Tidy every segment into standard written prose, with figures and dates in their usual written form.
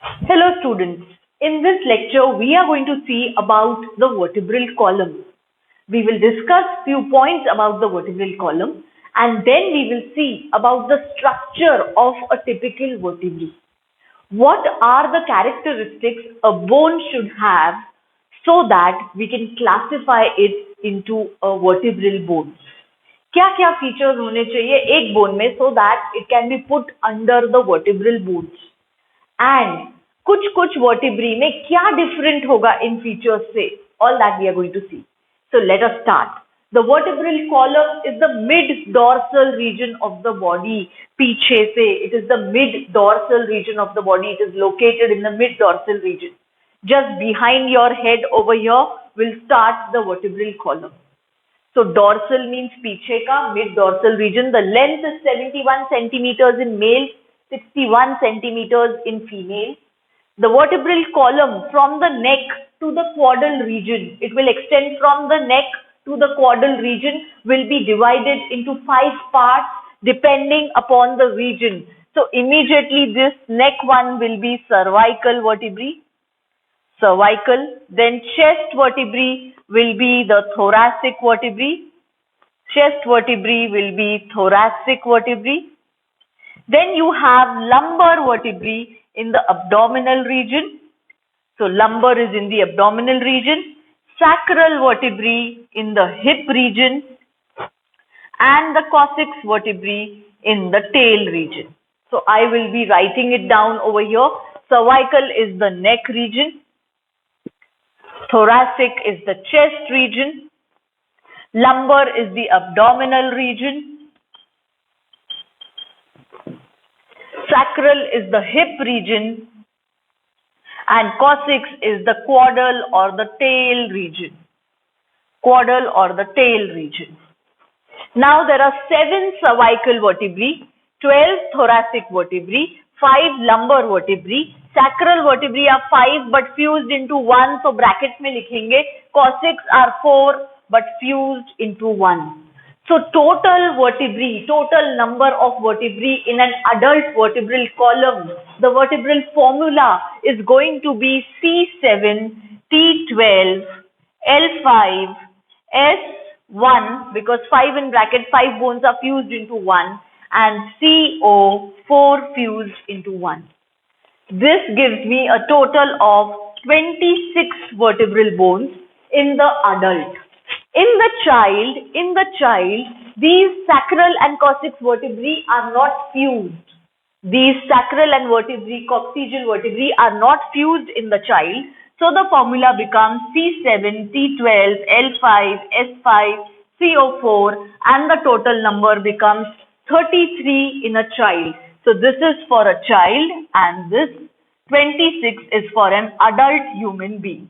Hello students, in this lecture we are going to see about the vertebral column. We will discuss few points about the vertebral column and then we will see about the structure of a typical vertebrae. What are the characteristics a bone should have so that we can classify it into a vertebral bone? क्या क्या features होने चाहिए एक bone में so that it can be put under the vertebral bones? And कुछ कुछ vertebrae में क्या डिफरेंट होगा इन फीचर्स से, all that we are going to see. So let us start. The vertebral column is the mid dorsal region of the body. पीछे से it is the mid dorsal region of the body. It is located in the mid dorsal region. Just behind your head over here will start the vertebral column. So dorsal means पीछे का, mid dorsal region. The length is 71 centimeters in male, 61 centimeters in female. The vertebral column from the neck to the caudal region, it will extend from the neck to the caudal region, will be divided into 5 parts depending upon the region. So immediately this neck one will be cervical vertebrae. Cervical, then chest vertebrae will be the thoracic vertebrae. Chest vertebrae will be thoracic vertebrae. Then you have lumbar vertebrae in the abdominal region. So lumbar is in the abdominal region. Sacral vertebrae in the hip region. And the coccyx vertebrae in the tail region. So I will be writing it down over here. Cervical is the neck region. Thoracic is the chest region. Lumbar is the abdominal region. Sacral is the hip region. And coccyx is the caudal or the tail region. Caudal or the tail region. Now there are 7 cervical vertebrae, 12 thoracic vertebrae, 5 lumbar vertebrae. Sacral vertebrae are 5 but fused into 1, so brackets में लिखेंगे. Coccyx are 4 but fused into 1. So total vertebrae, total number of vertebrae in an adult vertebral column, the vertebral formula is going to be C7, T12, L5, S1 because 5 in bracket, 5 bones are fused into 1 and CO, 4 fused into 1. This gives me a total of 26 vertebral bones in the adult. In the child, these sacral and coccyx vertebrae are not fused. These sacral and coccygeal vertebrae are not fused in the child. So the formula becomes C7, T12, L5, S5, CO4 and the total number becomes 33 in a child. So this is for a child and this 26 is for an adult human being.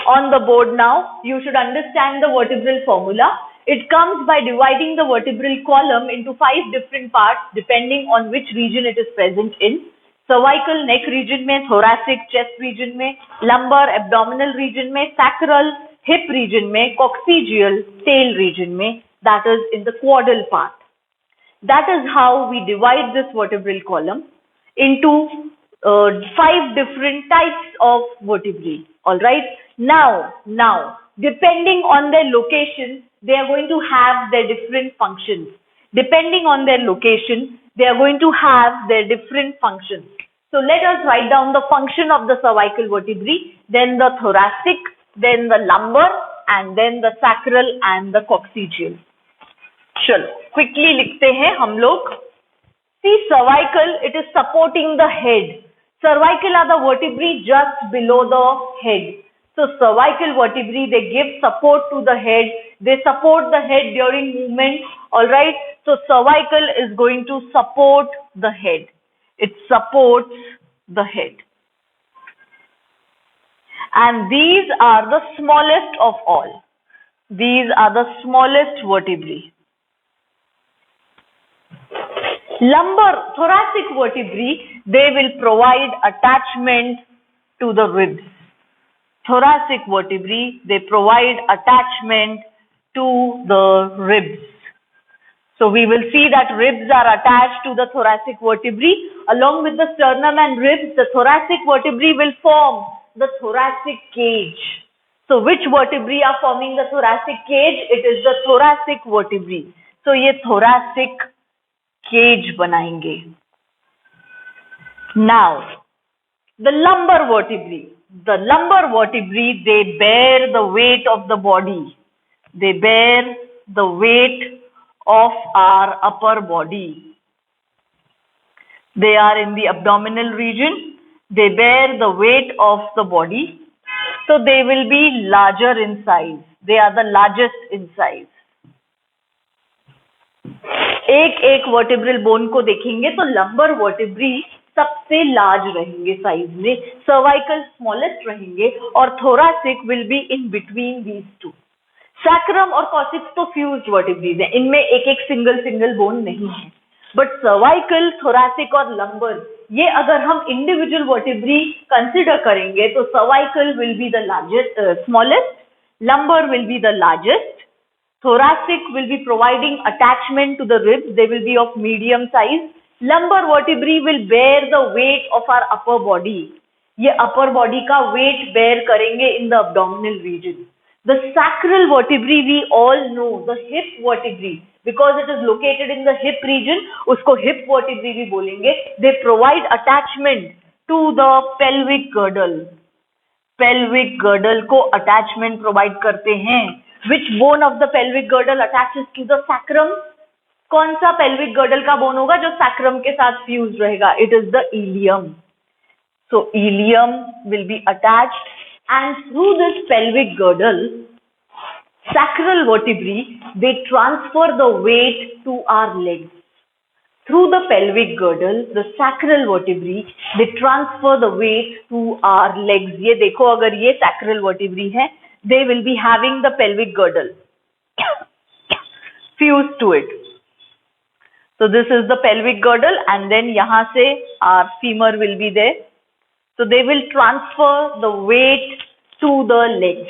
On the board now, you should understand the vertebral formula. It comes by dividing the vertebral column into 5 different parts depending on which region it is present in. Cervical neck region में, thoracic chest region में, lumbar abdominal region में, sacral hip region में, coccygeal tail region में, that is in the caudal part. That is how we divide this vertebral column into 5 different types of vertebrae. Alright. Now, depending on their location, they are going to have their different functions. Depending on their location, they are going to have their different functions. So let us write down the function of the cervical vertebrae, then the thoracic, then the lumbar, and then the sacral and the coccygeal. चलो quickly लिखते हैं हम लोग. See, cervical, it is supporting the head. Cervical are the vertebrae just below the head. So cervical vertebrae, they give support to the head. They support the head during movement. Alright. So cervical is going to support the head. It supports the head. And these are the smallest of all. These are the smallest vertebrae. Lumbar, thoracic vertebrae, they will provide attachment to the ribs. Thoracic vertebrae, they provide attachment to the ribs. So we will see that ribs are attached to the thoracic vertebrae. Along with the sternum and ribs, the thoracic vertebrae will form the thoracic cage. So which vertebrae are forming the thoracic cage? It is the thoracic vertebrae. So ये thoracic cage बनाएंगे. Now, the lumbar vertebrae. The lumbar vertebrae, they bear the weight of the body. They bear the weight of our upper body. They are in the abdominal region. They bear the weight of the body. So they will be larger in size. They are the largest in size. एक एक vertebral bone को देखेंगे तो lumbar वर्टेब्री सबसे large रहेंगे size में, cervical smallest रहेंगे और thoracic will be in between these two. Sacrum और कॉसिक्स तो फ्यूज्ड वर्टेब्रीज हैं, इनमें एक एक सिंगल बोन नहीं है. बट सर्वाइकल, थोरासिक और लंबर, ये अगर हम इंडिविजुअल वर्टेब्री कंसिडर करेंगे तो cervical will be the largest, smallest, lumbar will be the largest, thoracic will be providing attachment to the ribs, they will be of medium size, lumbar vertebrae will bear the weight of our upper body, ये upper body का weight bear करेंगे in the abdominal region. The sacral vertebrae we all know, the hip vertebrae, because it is located in the hip region, उसको hip vertebrae भी बोलेंगे. They provide attachment to the pelvic girdle. Pelvic girdle को attachment provide करते हैं. Which bone of the pelvic girdle attaches to the sacrum? कौन सा pelvic girdle का bone होगा जो sacrum के साथ fused रहेगा? It is the ilium. So ilium will be attached, and through this pelvic girdle, sacral vertebrae, they transfer the weight to our legs. Through the pelvic girdle, the sacral vertebrae, they transfer the weight to our legs. ये देखो, अगर ये sacral vertebrae है, they will be having the pelvic girdle fused to it. So this is the pelvic girdle, and then यहाँ से our femur will be there. So they will transfer the weight to the legs.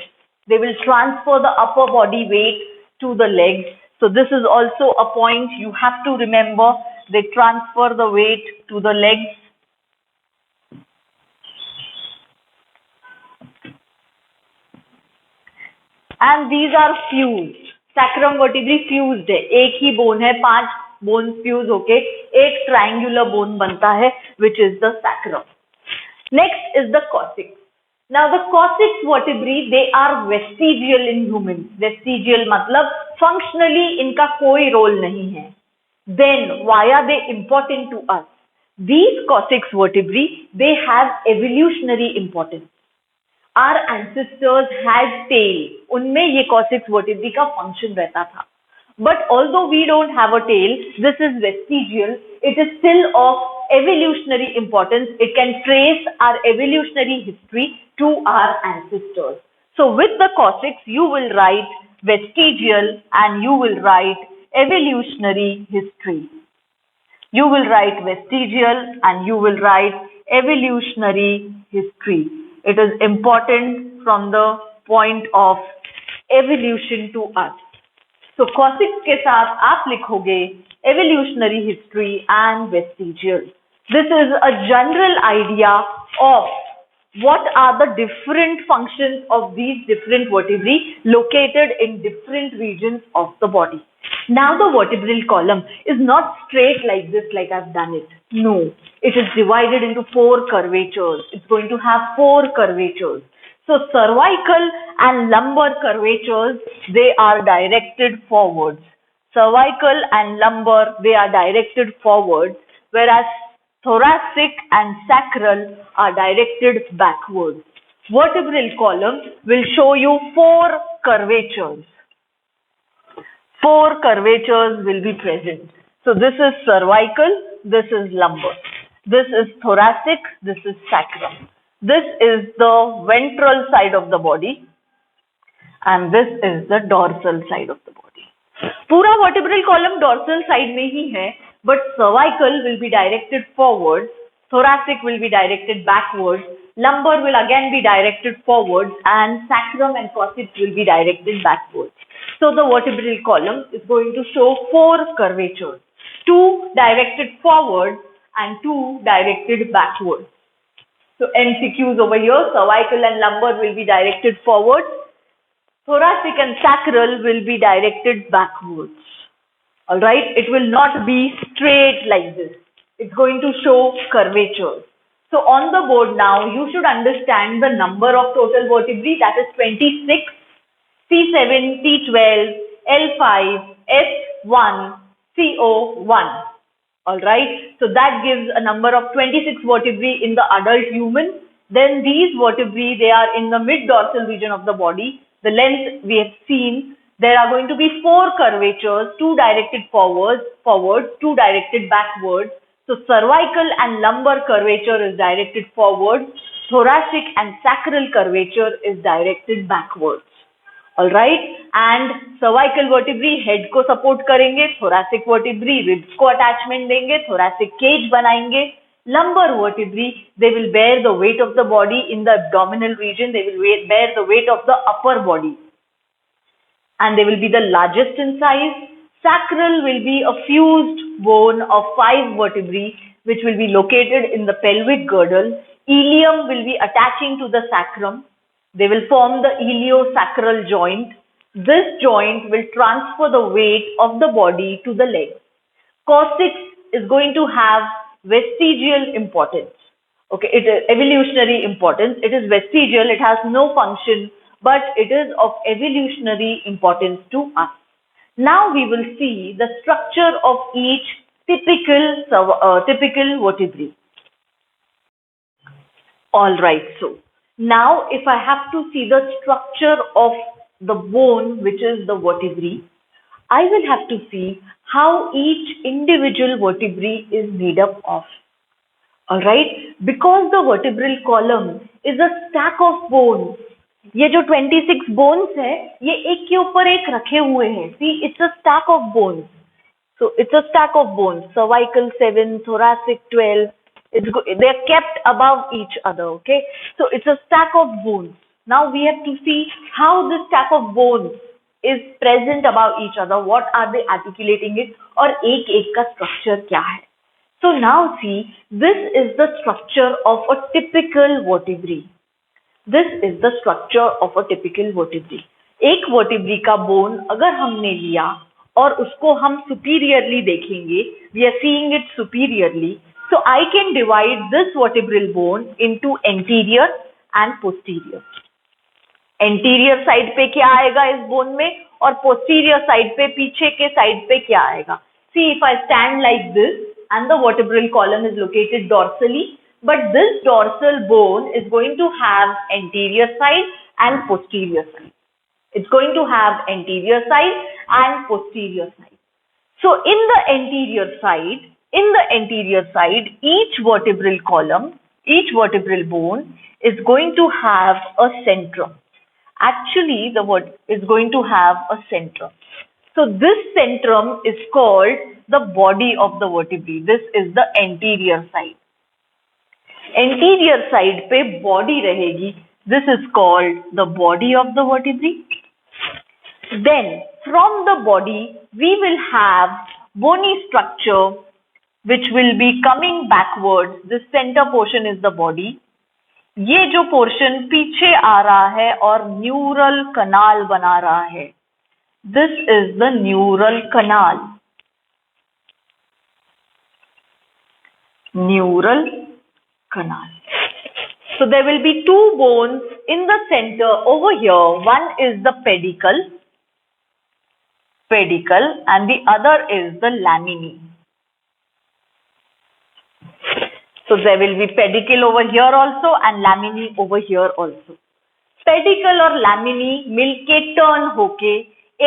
They will transfer the upper body weight to the legs. So this is also a point you have to remember. They transfer the weight to the legs. And these are fused. Sacrum vertebrae fused है. एक ही bone है, 5 bones fuse होके एक triangular bone बनता है, which is the sacrum. Next is the coccyx. Now the coccyx vertebrae, they are vestigial in humans. Vestigial मतलब functionally इनका कोई role नहीं है. Then why are they important to us? These coccyx vertebrae, they have evolutionary importance. Our ancestors had tail. उनमें ये coccyx vertebrae का function रहता था. But although we don't have a tail, this is vestigial. It is still of evolutionary importance. It can trace our evolutionary history to our ancestors. So with the coccyx, you will write vestigial and you will write evolutionary history. You will write vestigial and you will write evolutionary history. It is important from the point of evolution to us. So coccyx के साथ आप लिखोगे evolutionary history and vestigial. This is a general idea of what are the different functions of these different vertebrae located in different regions of the body. Now the vertebral column is not straight like this, like I've done it. No, it is divided into 4 curvatures. It's going to have 4 curvatures. So cervical and lumbar curvatures, they are directed forwards. Cervical and lumbar, they are directed forwards, whereas thoracic and sacral are directed backwards. Vertebral column will show you 4 curvatures. 4 curvatures will be present. So this is cervical, this is lumbar. This is thoracic, this is sacrum. This is the ventral side of the body and this is the dorsal side of the body. पूरा vertebral column dorsal side में ही है, but cervical will be directed forward, thoracic will be directed backwards, lumbar will again be directed forwards, and sacrum and coccyx will be directed backwards. So the vertebral column is going to show 4 curvatures, 2 directed forward and 2 directed backward. So MCQs over here, cervical and lumbar will be directed forward, thoracic and sacral will be directed backwards. Alright, it will not be straight like this. It's going to show curvature. So on the board now, you should understand the number of total vertebrae, that is 26, C7, T12, L5, S1, CO1. Alright, so that gives a number of 26 vertebrae in the adult human. Then these vertebrae, they are in the mid-dorsal region of the body. The length we have seen, there are going to be 4 curvatures, 2 directed forwards, 2 directed backwards. So cervical and lumbar curvature is directed forward, thoracic and sacral curvature is directed backwards. Alright, and cervical vertebrae head को support करेंगे, thoracic vertebrae ribs को attachment देंगे, thoracic cage बनाएंगे, lumbar vertebrae they will bear the weight of the body in the abdominal region, they will bear the weight of the upper body, and they will be the largest in size. Sacral will be a fused bone of 5 vertebrae which will be located in the pelvic girdle. Ilium will be attaching to the sacrum. They will form the iliosacral joint. This joint will transfer the weight of the body to the legs. Coccyx is going to have vestigial importance. Okay, it is evolutionary importance. It is vestigial, it has no function, but it is of evolutionary importance to us. Now we will see the structure of each typical vertebrae. Alright, so now if I have to see the structure of the bone, which is the vertebrae, I will have to see how each individual vertebrae is made up of. Alright, because the vertebral column is a stack of bones. ये जो 26 bones है, ये एक के ऊपर एक रखे हुए हैं. See, it's a stack of bones. So it's a stack of bones. Cervical 7, thoracic 12. They are kept above each other. Okay. So it's a stack of bones. Now we have to see how this stack of bones is present above each other. What are they articulating it? और एक का structure क्या है? So now see, this is the structure of a typical vertebrae. This is the structure of a typical vertebrae. एक vertebrae का bone अगर हमने लिया और उसको हम superiorly देखेंगे, we are seeing it superiorly. So I can divide this vertebral bone into anterior and posterior. Anterior side पे क्या आएगा इस bone में और posterior side पे पीछे के side पे क्या आएगा? See, if I stand like this and the vertebral column is located dorsally, but this dorsal bone is going to have anterior side and posterior side. It's going to have anterior side and posterior side. So in the anterior side, each vertebral column, each vertebral bone is going to have a centrum. Actually, the word is going to have a centrum. So this centrum is called the body of the vertebrae. This is the anterior side. Anterior side पे body रहेगी. This is called the body of the vertebrae. Then from the body we will have bony structure which will be coming backwards. This center portion is the body. ये जो portion पीछे आ रहा है और neural canal बना रहा है. This is the neural canal. Neural canal. So there will be 2 bones in the center over here. One is the pedicle, and the other is the laminae. So there will be pedicle over here also and laminae over here also. Pedicle और laminae मिलके turn होके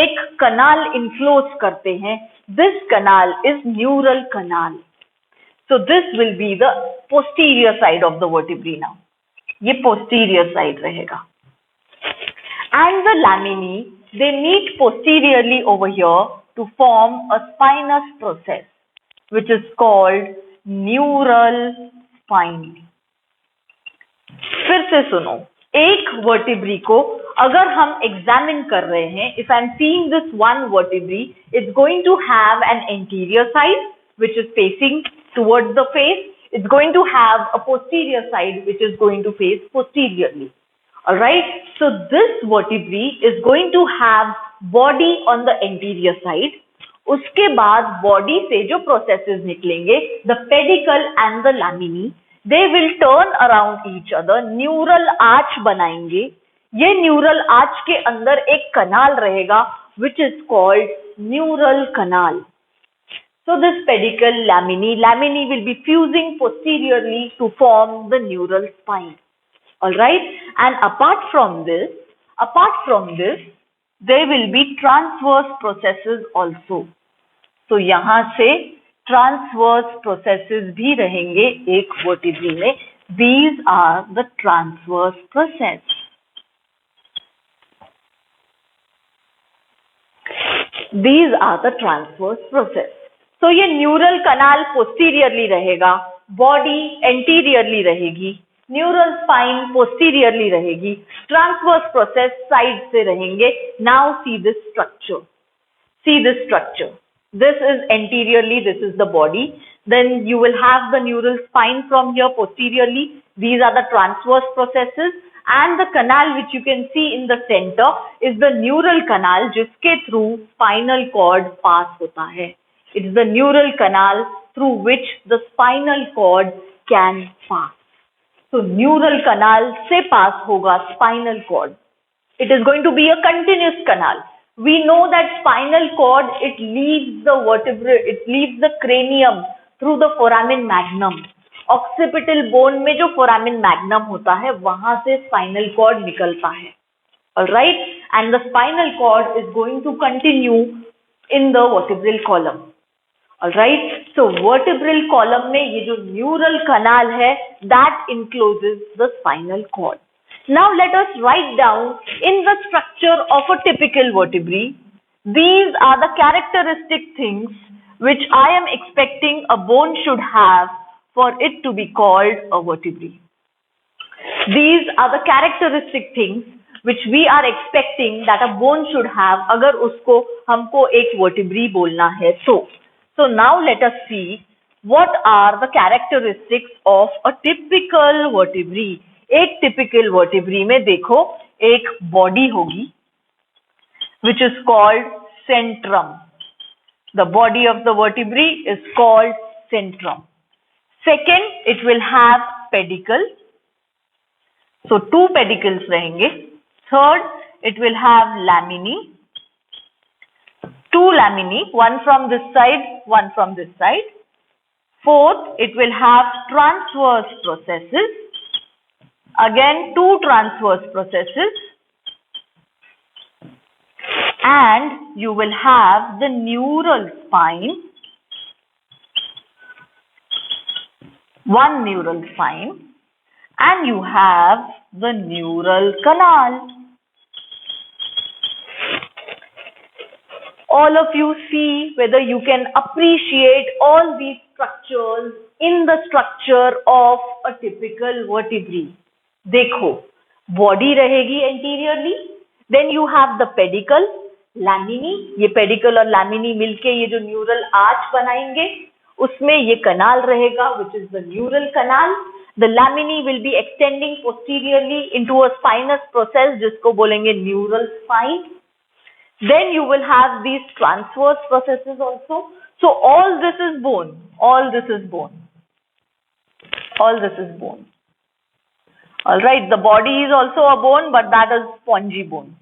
एक canal enclose करते हैं. This canal is neural canal. So this will be the posterior side of the vertebrae now. ये posterior side रहेगा. And the laminae, they meet posteriorly over here to form a spinous process, which is called neural spine. फिर से सुनो, एक vertebrae को अगर हम examine कर रहे हैं, if I'm seeing this one vertebrae, it's going to have an anterior side which is facing towards the face. It's going to have a posterior side which is going to face posteriorly. Alright, so this vertebrae is going to have body on the anterior side. उसके बाद body से जो processes निकलेंगे, the pedicle and the laminae, they will turn around each other, neural arch बनाएंगे. ये neural arch के अंदर एक कनाल रहेगा which is called neural canal. So this pedicle lamini will be fusing posteriorly to form the neural spine. All right, and apart from this, there will be transverse processes also. So यहाँ से transverse processes भी रहेंगे एक vertebrae में. These are the transverse process. These are the transverse process. So ये neural कनाल posteriorly रहेगा, body anteriorly रहेगी, neural spine posteriorly रहेगी, ट्रांसवर्स प्रोसेस साइड से रहेंगे. Now see this structure. This is anteriorly, this is the body. Then you will have the neural spine from here posteriorly. These are the transverse processes. And the canal which you can see in the center is the neural canal जिसके through spinal cord pass होता है. It is the neural canal through which the spinal cord can pass. So neural canal से pass होगा spinal cord. It is going to be a continuous canal. We know that spinal cord, it leaves the vertebrae, it leaves the cranium through the foramen magnum. Occipital bone में जो foramen magnum होता है वहां से spinal cord निकलता है. Alright, and the spinal cord is going to continue in the vertebral column. Alright, so vertebral column में ये जो neural canal है, that encloses the spinal cord. Now let us write down in the structure of a typical vertebrae. These are the characteristic things which I am expecting a bone should have for it to be called a vertebrae. These are the characteristic things which we are expecting that a bone should have अगर उसको हमको एक vertebrae बोलना है तो. So now let us see what are the characteristics of a typical vertebrae. एक typical vertebrae में देखो एक body होगी which is called centrum. The body of the vertebrae is called centrum. Second, it will have pedicle. So two pedicles रहेंगे. Third, it will have lamini. Two lamini, one from this side, one from this side. Fourth, it will have transverse processes. Again, two transverse processes. And you will have the neural spine. One neural spine. And you have the neural canal. All of you see whether you can appreciate all these structures in the structure of a typical vertebrae. देखो, body रहेगी anteriorly, then you have the pedicle, lamini, ये pedicle और lamini मिलके ये जो neural arch बनाएंगे, उसमें ये canal रहेगा which is the neural canal. The lamini will be extending posteriorly into a spinous process जिसको बोलेंगे neural spine. Then you will have these transverse processes also. So all this is bone. All this is bone. All this is bone. Alright, the body is also a bone, but that is spongy bone.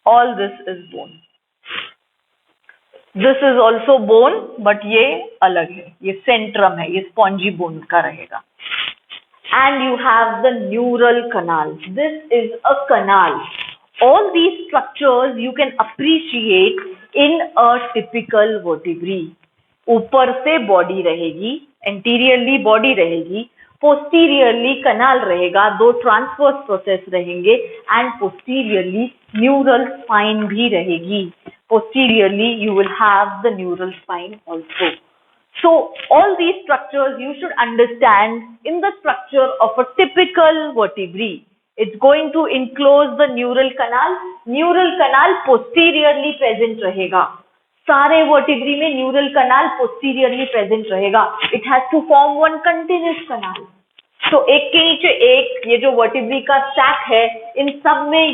All this is bone. This is also bone, but ये अलग है. ये centrum है. ये spongy bone का रहेगा. And you have the neural canal. This is a canal. All these structures you can appreciate in a typical vertebrae. ऊपर से body रहेगी, anteriorly body रहेगी, posteriorly canal रहेगा, दो transverse process रहेंगे and posteriorly neural spine भी रहेगी. Posteriorly you will have the neural spine also. So all these structures you should understand in the structure of a typical vertebrae. It's going to enclose the neural canal. Neural canal posteriorly present रहेगा. सारे vertebrae में neural canal posteriorly present रहेगा. It has to form one continuous canal. तो एक के नीचे एक ये जो वर्टिब्री का स्टैक है, इन सब में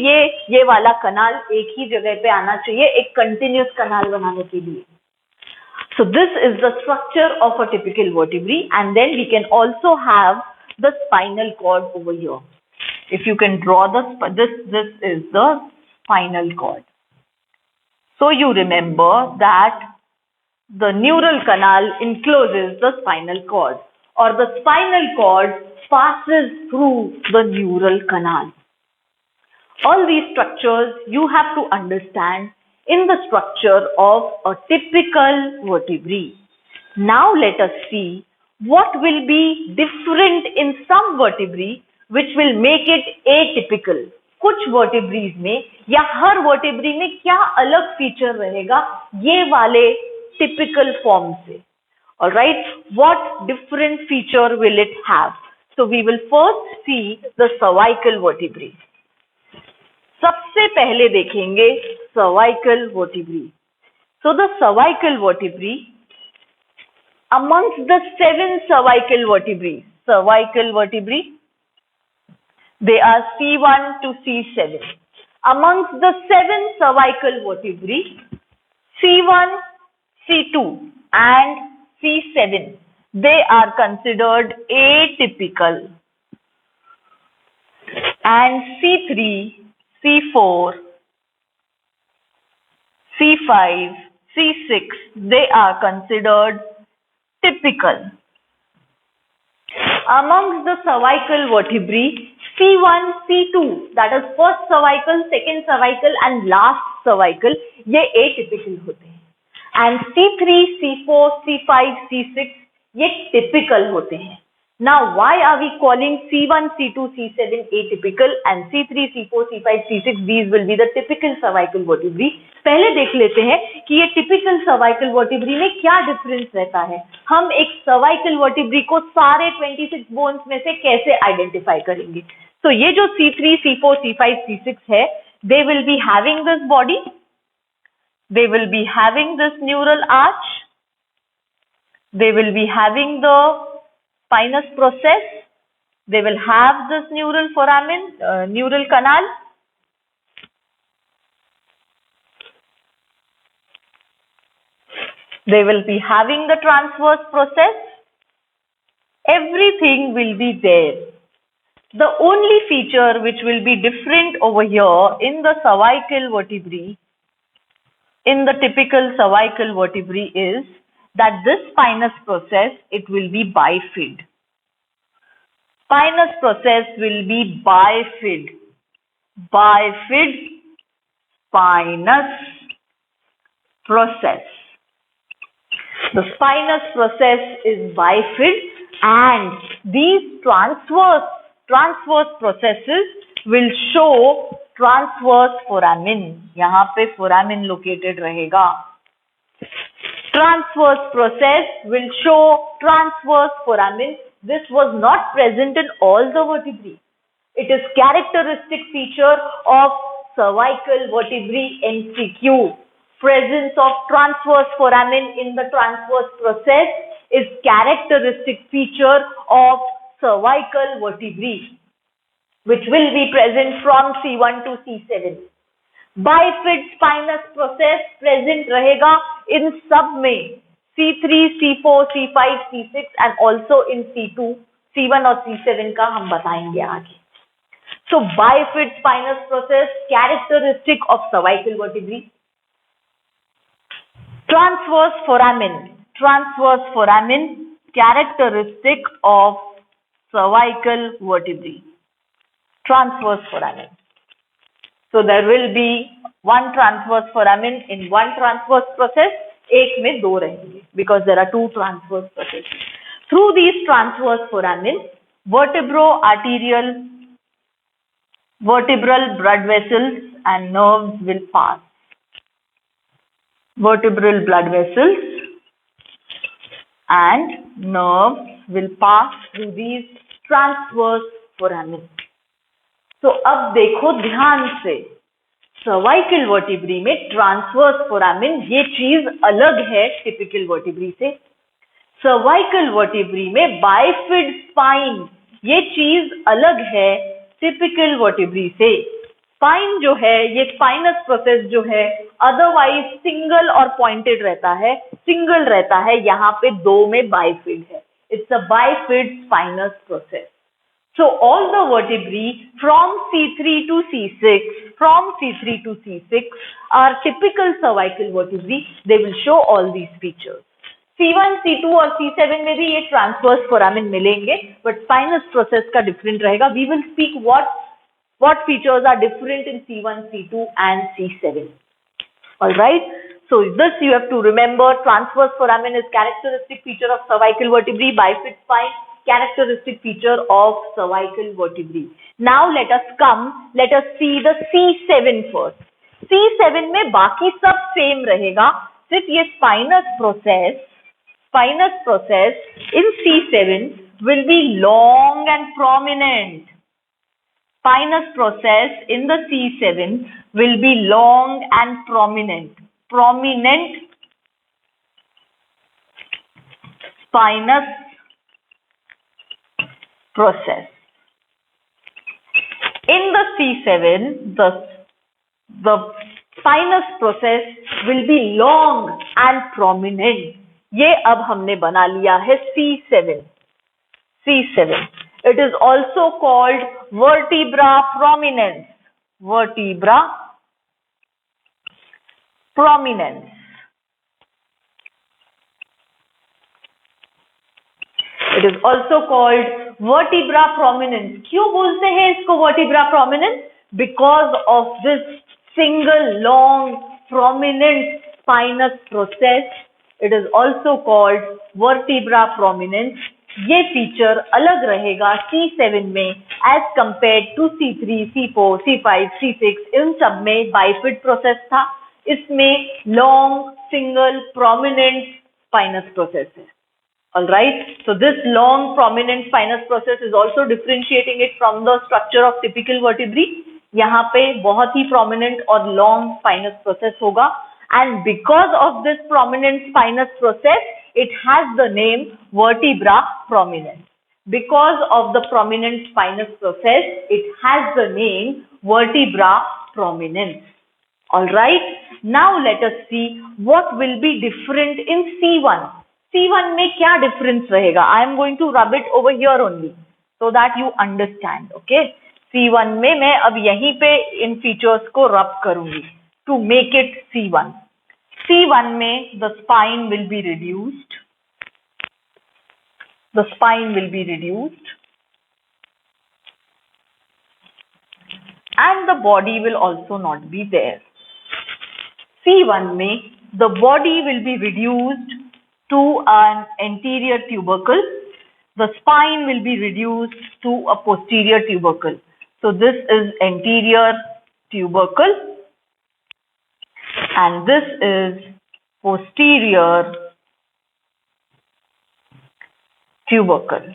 ये वाला कनाल एक ही जगह पे आना चाहिए एक कंटिन्यूस कनाल बनाने के लिए. So this is the structure of a typical vertebrae, and then we can also have the spinal cord over here. If you can draw this is the spinal cord. So you remember that the neural canal encloses the spinal cord, or the spinal cord passes through the neural canal. All these structures you have to understand in the structure of a typical vertebrae. Now let us see what will be different in some vertebrae which will make it atypical. कुछ vertebrae में या हर vertebrae में क्या अलग feature रहेगा ये वाले typical form से. Alright, what different feature will it have? So we will first see the cervical vertebrae. सबसे पहले देखेंगे cervical vertebrae. So the cervical vertebrae, amongst the 7 cervical vertebrae, they are C1 to C7. Amongst the 7 cervical vertebrae, C1, C2 and C7, they are considered atypical, and C3, C4, C5, C6, they are considered typical. Amongst the cervical vertebrae, C1, C2, that is first cervical, second cervical and last cervical, ये atypical होते हैं. And C3, C4, C5, C6, ये typical होते हैं. Now, why are we calling C1, C2, C7 atypical and C3, C4, C5, C6, these will be the typical cervical vertebrae? पहले देख लेते हैं कि ये typical cervical vertebrae में क्या difference रहता है. हम एक cervical vertebrae को सारे 26 bones में से कैसे identify करेंगे? So, ये जो C3, C4, C5, C6 है, they will be having this body, they will be having this neural arch, they will be having the spinous process, they will have this neural foramen, neural canal, they will be having the transverse process, everything will be there. The only feature which will be different over here in the cervical vertebrae, in the typical cervical vertebrae is that this spinous process, it will be bifid. Spinous process will be bifid. Bifid spinous process. The spinous process is bifid, and these transverse processes will show transverse foramen. यहाँ पे foramen located रहेगा. Transverse process will show transverse foramen. This was not present in all the vertebrae. It is characteristic feature of cervical vertebrae MCQ. Presence of transverse foramen in the transverse process is characteristic feature of cervical vertebrae, which will be present from C1 to C7. Bifid spinous process present रहेगा in सब में C3, C4, C5, C6 and also in C2, C1 और C7 का हम बताएंगे आगे. So bifid spinous process characteristic of cervical vertebrae. Transverse foramen characteristic of cervical vertebrae. Transverse foramen. So there will be one transverse foramen in one transverse process, एक में दो रहेंगे because there are two transverse processes. Through these transverse foramen, vertebral blood vessels and nerves will pass. Vertebral blood vessels and nerves will pass through these transverse foramen. तो अब देखो ध्यान से, cervical vertebrae में ट्रांसवर्स फोरामिन ये चीज अलग है टिपिकल वर्टिब्री से। सर्वाइकल वर्टिब्री में बाइफिड स्पाइन ये चीज अलग है टिपिकल वर्टिब्री से। स्पाइन जो है, ये स्पाइनस प्रोसेस जो है अदरवाइज सिंगल और पॉइंटेड रहता है, सिंगल रहता है, यहाँ पे दो में बाइफिड है। It's a bifid spinous process. So all the vertebrae from C3 to C6 are typical cervical vertebrae. They will show all these features. C1, C2 और C7 में भी ये transverse foramen मिलेंगे, but spinous process का different रहेगा. We will speak what features are different in C1, C2 and C7. All right. So this you have to remember. Transverse foramen is characteristic feature of cervical vertebrae. Bifid spine, characteristic feature of cervical vertebrae. Now let us see the C7 first. C7 में बाकी सब same रहेगा, सिर्फ ये spinous process in C7 will be long and prominent. Spinous process in the C7 will be long and prominent. Prominent spinous process. In the C7, the spinous process will be long and prominent. ये अब हमने बना लिया है C7. It is also called vertebra prominence. Vertebra prominence. It is also called vertebra prominence. क्यों बोलते हैं इसको vertebra prominence? Because of this single long prominent spinous process. It is also called vertebra prominence. ये feature अलग रहेगा C7 में as compared to C3, C4, C5, C6. इन सब में बाइफिड प्रोसेस था, इसमें long single prominent spinous process है. All right. So this long prominent spinous process is also differentiating it from the structure of typical vertebrae. यहाँ पे बहुत ही prominent और long spinous process होगा, and because of this prominent spinous process, it has the name vertebra prominence. Because of the prominent spinous process, it has the name vertebra prominence. All right. Now let us see what will be different in C1. C1 में क्या difference रहेगा? I am going to rub it over here only so that you understand. Okay. C1 में मैं अब यहीं पे इन features को rub करूंगी to make it C1. C1 में the spine will be reduced. The spine will be reduced and the body will also not be there. C1 में the body will be reduced to an anterior tubercle. The spine will be reduced to a posterior tubercle. So this is anterior tubercle and this is posterior tubercle.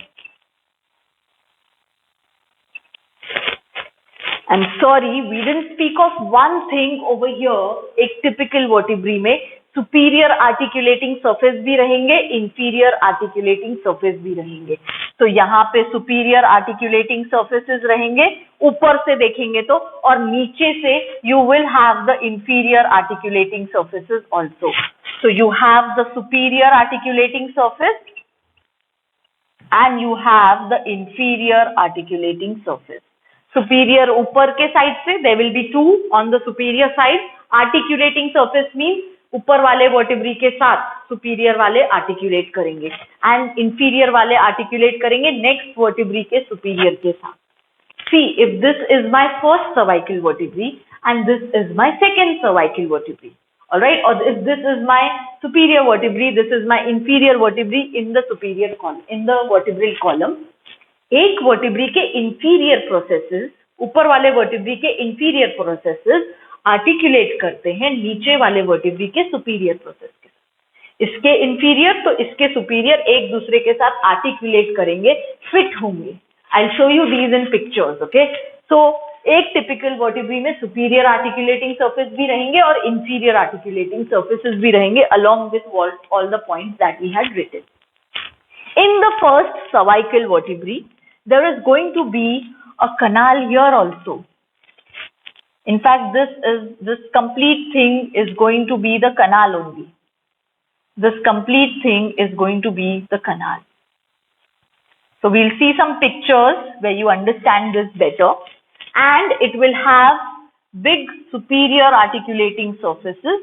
I'm sorry, we didn't speak of one thing over here. एक typical vertebrae में superior articulating surface भी रहेंगे, inferior articulating surface भी रहेंगे. तो यहाँ पे superior articulating surfaces रहेंगे, ऊपर से देखेंगे तो, और नीचे से you will have the inferior articulating surfaces also. So you have the superior articulating surface and you have the inferior articulating surface. Superior ऊपर के साइड से there will be two on the superior side. Articulating surface means ऊपर वाले vertebrae के साथ superior वाले articulate करेंगे and inferior वाले articulate करेंगे next vertebrae के superior के साथ. See, if this is my first cervical vertebrae and this is my second cervical vertebrae, all right, or if this is my superior vertebrae, this is my inferior vertebrae in the superior column, in the vertebral column. एक vertebrae के inferior processes, ऊपर वाले vertebrae के inferior processes articulate करते हैं नीचे वाले vertebrae के सुपीरियर प्रोसेस के साथ. इसके इंफीरियर तो इसके सुपीरियर एक दूसरे के साथ आर्टिकुलेट करेंगे, फिट होंगे. I will show you these in pictures. Okay, so एक टिपिकल वर्टिब्री में सुपीरियर आर्टिकुलेटिंग सरफेस भी रहेंगे और इंफीरियर आर्टिकुलेटिंग सरफेसेस भी रहेंगे along with all the points that we had written. In the first cervical vertebrae, there is going to be a canal here also. In fact, this complete thing is going to be the canal only. This complete thing is going to be the canal. So we'll see some pictures where you understand this better, and it will have big superior articulating surfaces.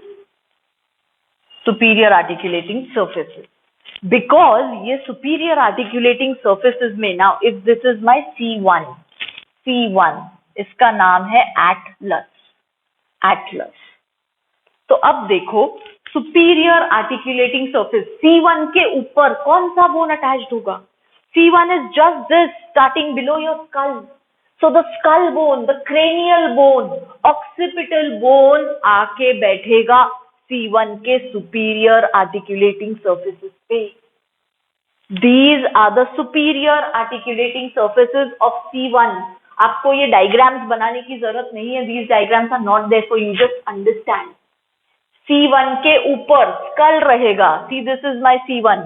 Superior articulating surfaces. Because ये superior articulating surfaces में, now if this is my C1, इसका नाम है atlas. तो अब देखो superior articulating surface C1 के ऊपर कौन सा bone attached होगा? C1 is just this, starting below your skull. So the skull bone, the cranial bone, occipital bone आके बैठेगा C1 के superior articulating surfaces पे. These are the superior articulating surfaces of C1. आपको ये diagrams बनाने की जरूरत नहीं है. These diagrams are not there for you. Just understand. C1 के ऊपर skull रहेगा. See, this is my C1.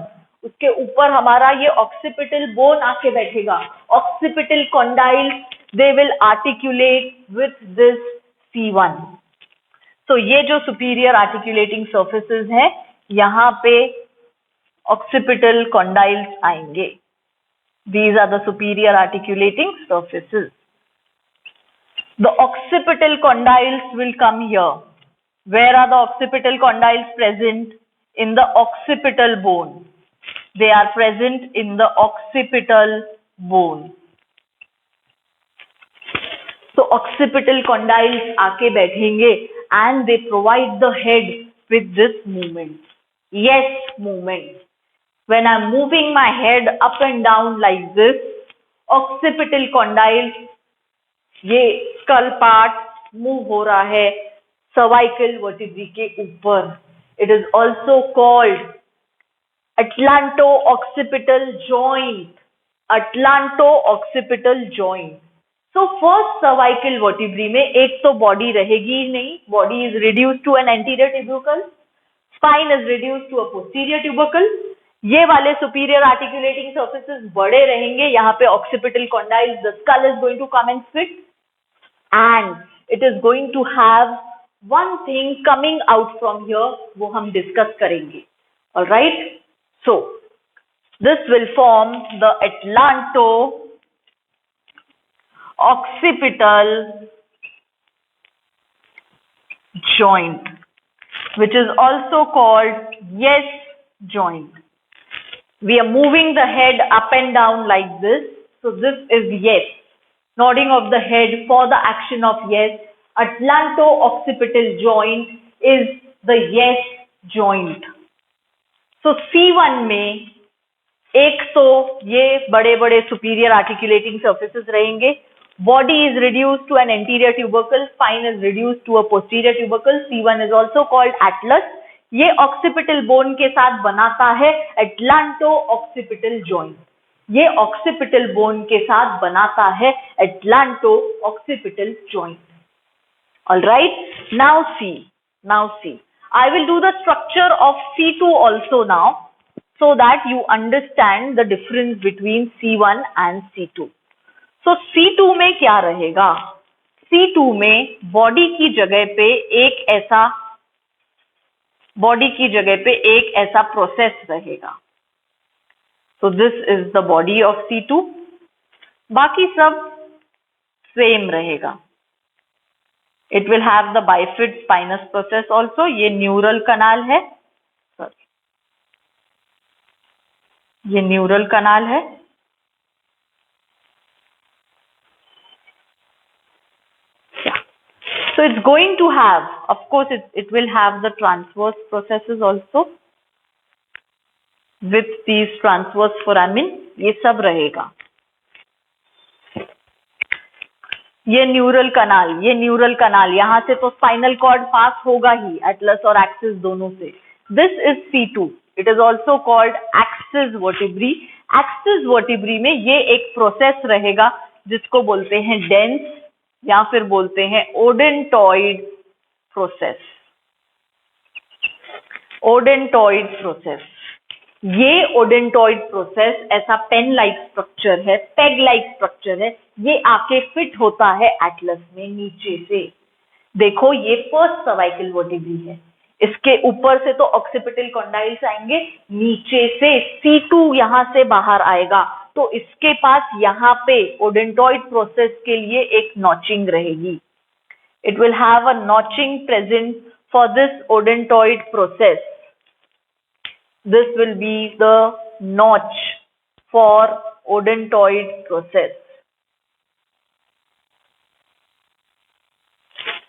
उसके ऊपर हमारा ये occipital bone आके बैठेगा. Occipital condyles, they will articulate with this C1. तो ये जो superior articulating surfaces है, यहाँ पे occipital condyles आएंगे. These are the superior articulating surfaces. The occipital condyles will come here. Where are the occipital condyles present? In the occipital bone. They are present in the occipital bone. So occipital condyles आके बैठेंगे and they provide the head with this movement. Yes, movement. When I'm moving my head up and down like this, occipital condyles, ये skull part move हो रहा है cervical vertebrae के ऊपर. It is also called atlanto-occipital joint. Atlanto-occipital joint. So first cervical vertebrae में एक तो body रहेगी ही नहीं. Body is reduced to an anterior tubercle. Spine is reduced to a posterior tubercle. ये वाले superior articulating surfaces बड़े रहेंगे. यहाँ पे occipital condyles, the skull is going to come and fit, and it is going to have one thing coming out from here. वो हम discuss करेंगे. All right. So this will form the atlanto-occipital joint, which is also called yes joint. We are moving the head up and down like this. So this is yes. Nodding of the head for the action of yes. Atlanto-occipital joint is the yes joint. So C1 में एक तो ये बड़े बड़े superior articulating surfaces रहेंगे. Body is reduced to an anterior tubercle. Spine is reduced to a posterior tubercle. C1 is also called atlas. ये occipital bone के साथ बनाता है atlanto-occipital joint. ये occipital bone के साथ बनाता है atlanto-occipital joint. All right. Now see. I will do the structure of C2 also now, so that you understand the difference between C1 and C2. So C2 में क्या रहेगा? C2 में body की जगह पे एक ऐसा process रहेगा. So this is the body of C2. बाकी सब same रहेगा. It will have the bifid spinous process also. ये neural canal है. ये neural canal है. Yeah. So it's going to have, of course, it will have the transverse processes also. With these transverse foramen, ये सब रहेगा. ये neural कनाल यहाँ से तो स्पाइनल कॉर्ड पास होगा ही एटलस और एक्सिस दोनों से. This is C2. It is also called axis vertebrae. Axis vertebrae में ये एक प्रोसेस रहेगा जिसको बोलते हैं डेंस या फिर बोलते हैं ओडेंटॉइड प्रोसेस। ओडेंटॉइड प्रोसेस, ये ओडेंटॉइड प्रोसेस ऐसा पेन लाइक स्ट्रक्चर है, पेग लाइक स्ट्रक्चर है, ये आके फिट होता है एटलस में नीचे से। देखो ये फर्स्ट सर्वाइकल वर्टिब्री है, इसके ऊपर से तो ऑक्सीपिटल कॉन्डाइल्स आएंगे, नीचे से C2 यहां से बाहर आएगा, तो इसके पास यहाँ पे ओडेंटॉइड प्रोसेस के लिए एक नॉचिंग रहेगी। It will have a notching present for this odontoid process. This will be the notch for odontoid process.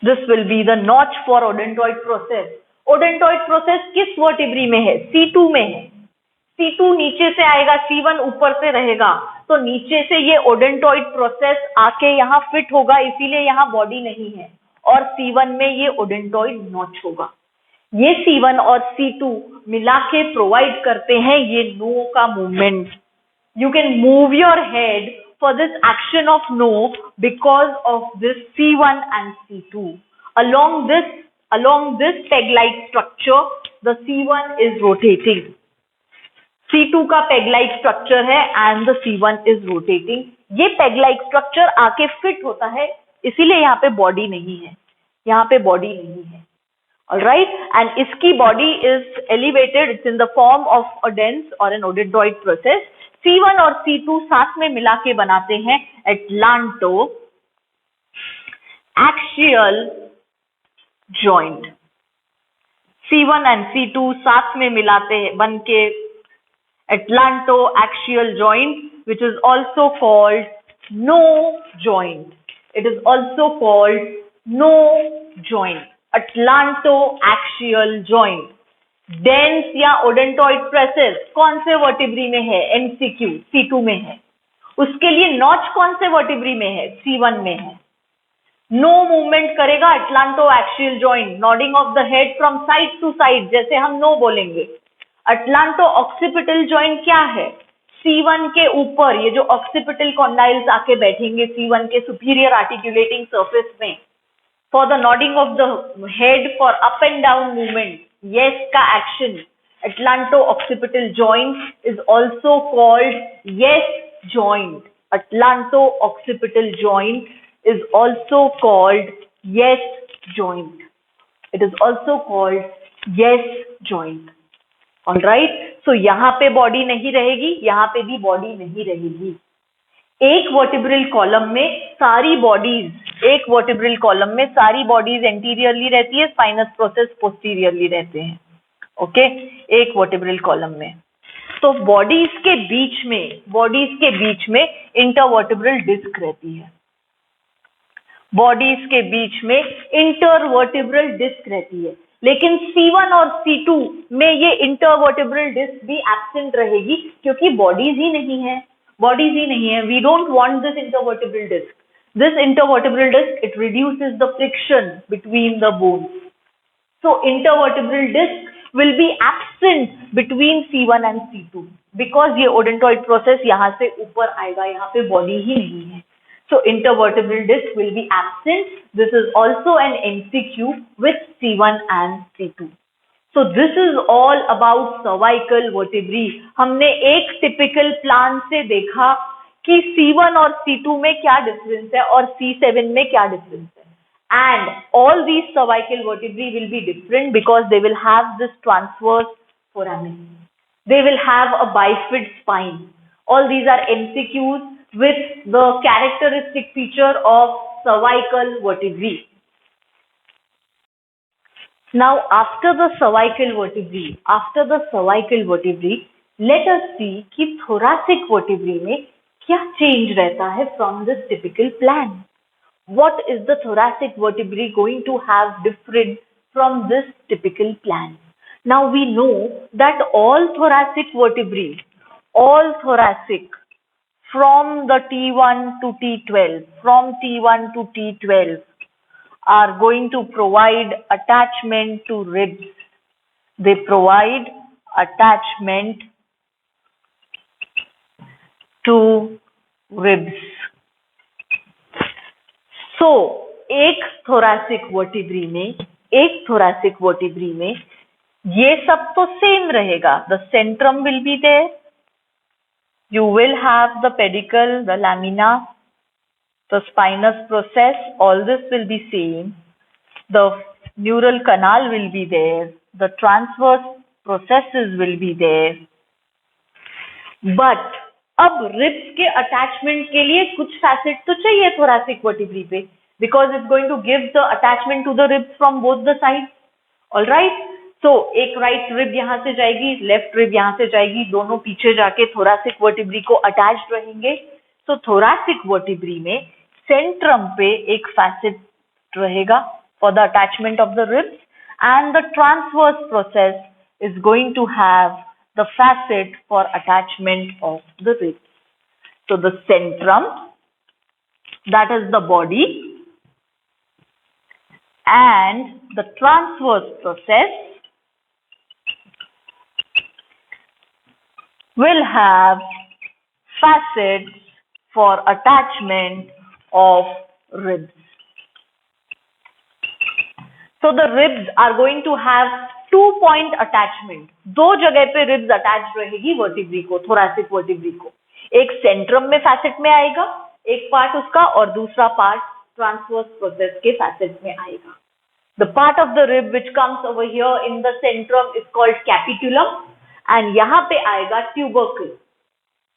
This will be the notch for odontoid process. Odontoid process किस वर्टिब्री में है? C2 में है। C2 नीचे से आएगा, C1 ऊपर से रहेगा, तो नीचे से ये ओडेंटॉइड प्रोसेस आके यहाँ फिट होगा, इसीलिए यहाँ बॉडी नहीं है, और C1 में ये ओडेंटॉइड नॉच होगा। ये C1 और C2 मिला के प्रोवाइड करते हैं ये नो का movement. You can move your head for this action of no because of this C1 and C2. Along this peg-like structure, the C1 is rotating. C2 का peg-like structure है and the C1 is rotating. ये peg-like structure आके fit होता है, इसीलिए यहाँ पे body नहीं है, यहाँ पे body नहीं है. Alright, and इसकी body is elevated. It's in the form of a dens or an odontoid process. C1 और C2 साथ में मिला के बनाते हैं atlanto axial joint. C1 and C2 साथ में मिलाते हैं बन के atlanto axial joint, which is also called no joint. It is also called no joint. Atlanto axial joint. Dense या ओडेंटॉइड प्रोसेस कौन से वर्टिब्री में है? MCQ C2 में है। उसके लिए नॉच कौन से वर्टिब्री में है? C1 में है। नो मूवमेंट करेगा atlanto axial joint, nodding of the head from side to side, जैसे हम नो बोलेंगे। अटलांटो ऑक्सीपिटल जॉइंट क्या है? C1 के ऊपर ये जो ऑक्सीपिटल कॉन्डाइल्स आके बैठेंगे C1 के सुपीरियर आर्टिकुलेटिंग सरफेस में, for the nodding of the head for up and down movement. Yes का action, atlanto-occipital joint is also called yes joint. Atlanto-occipital joint is also called yes joint. It is also called yes joint. All right. So यहाँ पे body नहीं रहेगी, यहाँ पे भी body नहीं रहेगी। एक वर्टिब्रल कॉलम में सारी बॉडीज एंटीरियरली रहती है, स्पाइनस प्रोसेस पोस्टीरियरली रहते हैं। ओके, एक वर्टिब्रल कॉलम में। तो बॉडीज के बीच में इंटरवर्टिब्रल डिस्क रहती है। बॉडीज के बीच में इंटरवर्टिब्रल डिस्क रहती है, लेकिन C1 और C2 में ये इंटरवर्टिब्रल डिस्क भी एब्सेंट रहेगी, क्योंकि बॉडीज ही नहीं है। We don't want this intervertebral disc. This intervertebral disc, it reduces the friction between the bones. So intervertebral disc will be absent between C1 and C2 because ये odontoid process यहाँ से ऊपर आएगा, यहाँ पे body ही नहीं है. So intervertebral disc will be absent. This is also an MCQ with C1 and C2. So this is all about cervical vertebrae. हमने एक टिपिकल प्लान से देखा कि C1 और C2 में क्या डिफरेंस है और C7 में क्या डिफरेंस है, and all these cervical vertebrae will be different because they will have this transverse foramen. They will have a bifid spine. All these are MCQs with the characteristic feature of cervical vertebrae. Now, after the cervical vertebrae, let us see कि thoracic vertebrae में क्या change रहता है from this typical plan. What is the thoracic vertebrae going to have different from this typical plan? Now we know that all thoracic vertebrae, from the T1 to T12, are going to provide attachment to ribs. They provide attachment to ribs. सो एक thoracic vertebrae में ये सब तो same रहेगा. The centrum will be there. You will have the pedicle, the lamina, the spinous process. All this will be same. The neural canal will be there. The transverse processes will be there. But अब ribs के attachment के लिए कुछ facet तो चाहिए thoracic vertebrae पे, because it's going to give the attachment to the ribs from both the sides. All right. So एक right rib यहाँ से जाएगी, left rib यहाँ से जाएगी, दोनों पीछे जाके thoracic vertebrae को attached रहेंगे. So thoracic vertebrae में centrum पे एक facet रहेगा for the attachment of the ribs, and the transverse process is going to have the facet for attachment of the ribs. So the centrum, that is the body, and the transverse process will have facets for attachment of ribs. So the ribs are going to have 2-point attachment. दो जगह पे ribs attached रहेगी vertebrae को, thoracic vertebrae को. एक centrum में facet में आएगा, एक part उसका, और दूसरा part transverse process के facet में आएगा. The part of the rib which comes over here in the centrum is called capitulum, and यहाँ पे आएगा tubercle.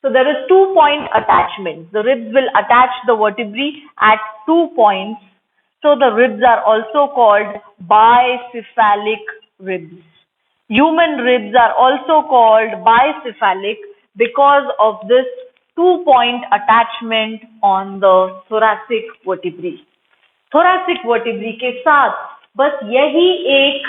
So there is 2-point attachment. The ribs will attach the vertebrae at 2 points. So the ribs are also called bicephalic ribs. Human ribs are also called bicephalic because of this 2-point attachment on the thoracic vertebrae. Thoracic vertebrae के साथ बस यही एक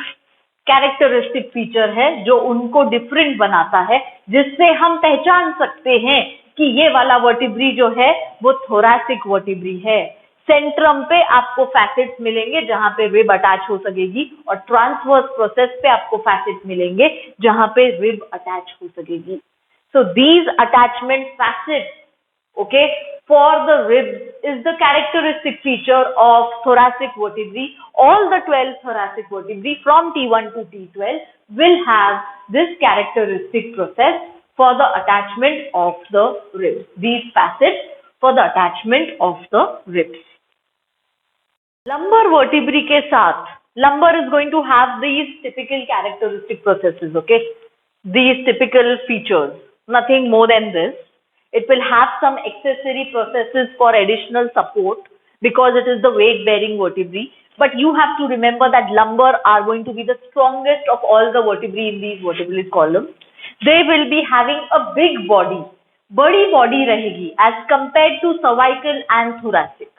characteristic feature है जो उनको different बनाता है, जिससे हम पहचान सकते हैं कि ये वाला वर्टिब्री जो है वो थोरैसिक वर्टिब्री है. सेंट्रम पे आपको फैसेट्स मिलेंगे जहां पे रिब अटैच हो सकेगी, और ट्रांसवर्स प्रोसेस पे आपको फैसेट्स मिलेंगे जहां पे रिब अटैच हो सकेगी. So these attachment facets, okay, for the ribs is the characteristic feature of thoracic vertebrae. All the 12 thoracic vertebrae from T1 to T12 will have this characteristic process for the attachment of the ribs. These facets for the attachment of the ribs. Lumbar vertebrae के साथ lumbar is going to have these typical characteristic processes, okay? These typical features, nothing more than this. It will have some accessory processes for additional support because it is the weight bearing vertebrae. But you have to remember that lumbar are going to be the strongest of all the vertebrae in these vertebral columns. They will be having a big body, बड़ी body रहेगी as compared to cervical and thoracic.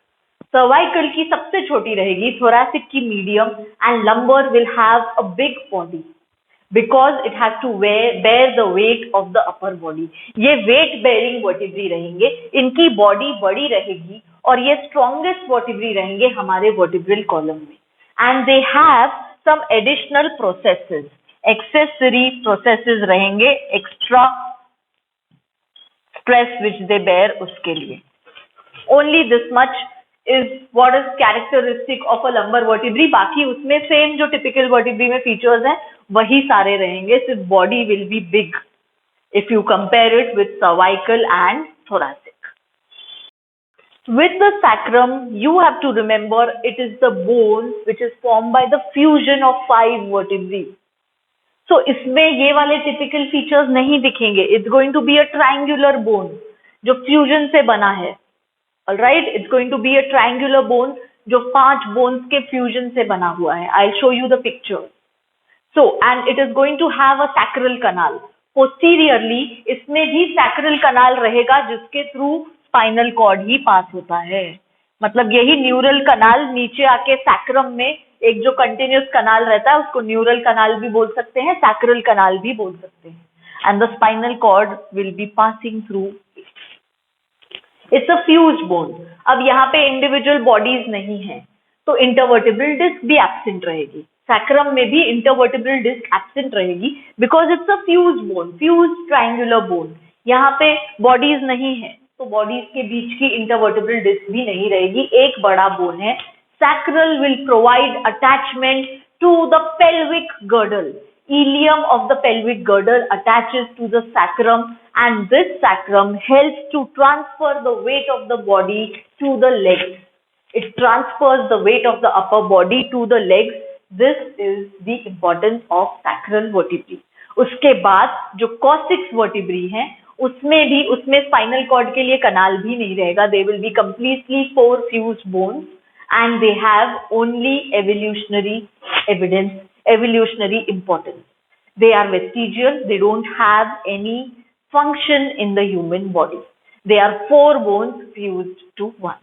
Cervical की सबसे छोटी रहेगी, thoracic की medium, and lumbar will have a big body. Because it has to bear the weight of the upper body. ये weight bearing vertebrae रहेंगे, इनकी body बड़ी रहेगी और ये strongest vertebrae रहेंगे हमारे vertebral column में. And they have some additional processes, accessory processes रहेंगे, extra stress which they bear उसके लिए. Only this much is what is characteristic of a lumbar vertebrae. बाकी उसमें same जो typical vertebrae में features हैं वही सारे रहेंगे, सिर्फ body will be big if you compare it with cervical and thoracic. With the sacrum, you have to remember it is the bone which is formed by the fusion of 5 vertebrae. So इसमें ये वाले typical features नहीं दिखेंगे. It's going to be a triangular bone जो fusion से बना है. Alright, it's going to be a triangular bone जो 5 bones के fusion से बना हुआ है. I'll show you the picture. So, and it is going to have a sacral canal. Posteriorly, इसमें भी sacral canal रहेगा जिसके through spinal cord ही पास होता है. मतलब यही neural canal नीचे आके sacrum में एक जो continuous canal रहता है उसको neural canal भी बोल सकते हैं, sacral canal भी बोल सकते हैं. And the spinal cord will be passing through. It's a fused bone. अब यहाँ पे individual bodies नहीं है, तो intervertebral disc भी absent रहेगी. Sacrum में भी intervertebral disc absent रहेगी because it's a fused bone, fused triangular bone. यहाँ पे bodies नहीं है, तो बॉडीज के बीच की इंटरवर्टिब्रल डिस्क भी नहीं रहेगी, एक बड़ा बोन है. Sacral will provide attachment to the pelvic girdle. Ilium of the pelvic girdle attaches to the sacrum, and this sacrum helps to transfer the weight of the body to the legs. It transfers the weight of the upper body to the legs. This is the importance of sacral vertebrae. उसके बाद जो coccyx vertebrae हैं, उसमें spinal cord के लिए canal भी नहीं रहेगा. They will be completely four fused bones, and they have only evolutionary importance. They are vestigial. They don't have any function in the human body. They are four bones fused to one.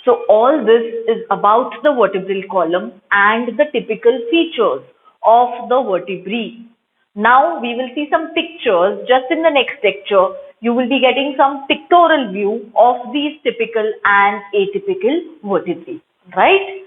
So all this is about the vertebral column and the typical features of the vertebrae. Now we will see some pictures. Just in the next lecture, you will be getting some pictorial view of these typical and atypical vertebrae, right?